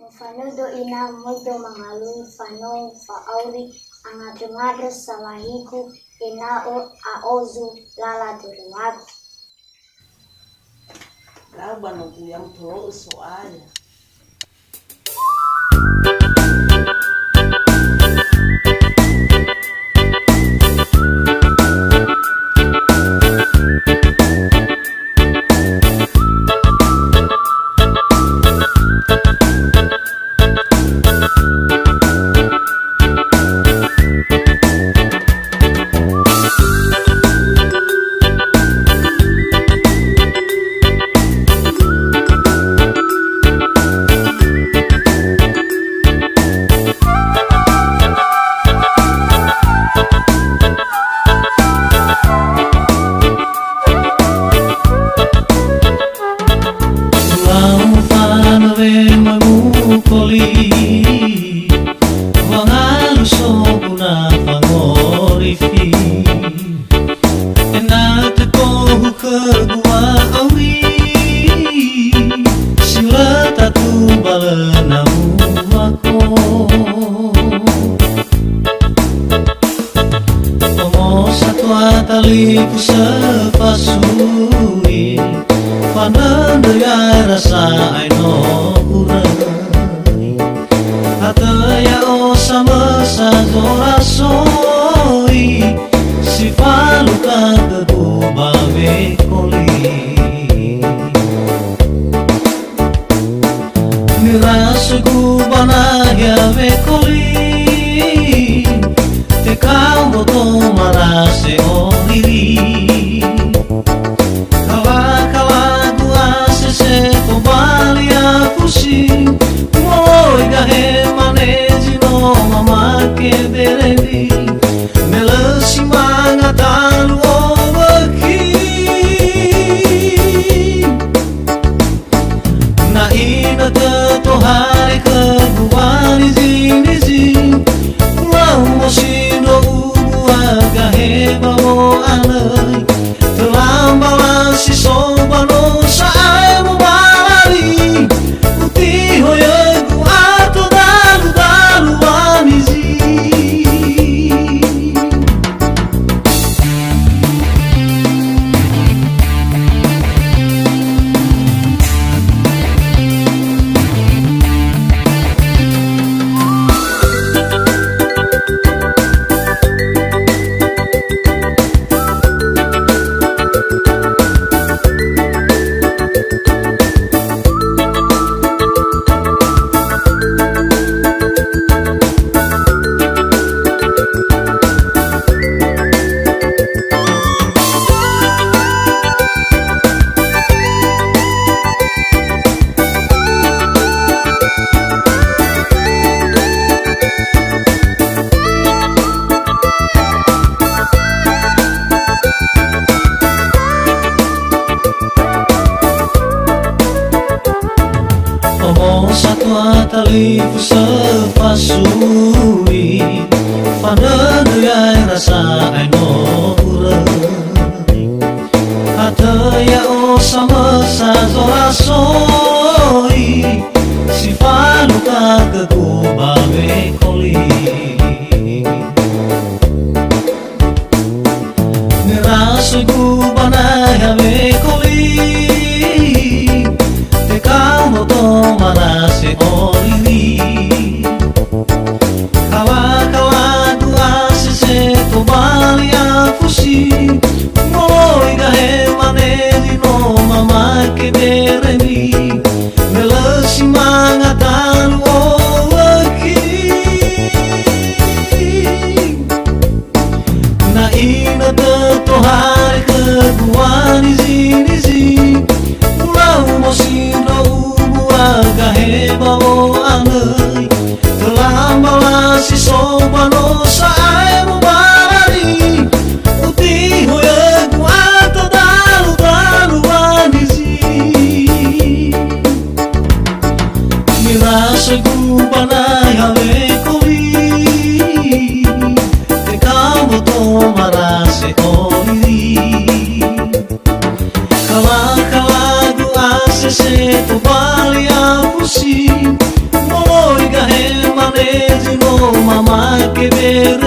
Mfanudo ina muito mangalu fanong faauri angadungadres salahiku inao aozu lala durumag. Laba no yang tolo soalnya. Taliku sepasui Fananda ya rasa aino kurai Hataya o sama sadora soi Si faluka kedu bawe koli Mirasa kubana ya we koli Te kau to marase o se kembali aku sih Moi gahe maneji no mama ke berendi Melesi mangatalu obaki Na ina teto hari kebuani zini Pulau mosino ubu agahe babo anai Terlambalan si sobano sae mo balari Uti hoye ku ato dalu manizi Taliku sepasui Fananda ya rasa aino kurai Hataya o sama sadora soi Si faluka kedu bawe koli Ngerasa kubana ya we koli Te kau to marase o Kembali aku sih Moi gahe maneji no mama ke berendi Melesi mangatalu obaki Na ina teto hari kebuani zini Pulau mosino ubu agahe babo anai Terlambalan si sobano sae mo Segubana ya wekoli Te kamu to marase oli Kala-kala gu ase se to bali aku si que ver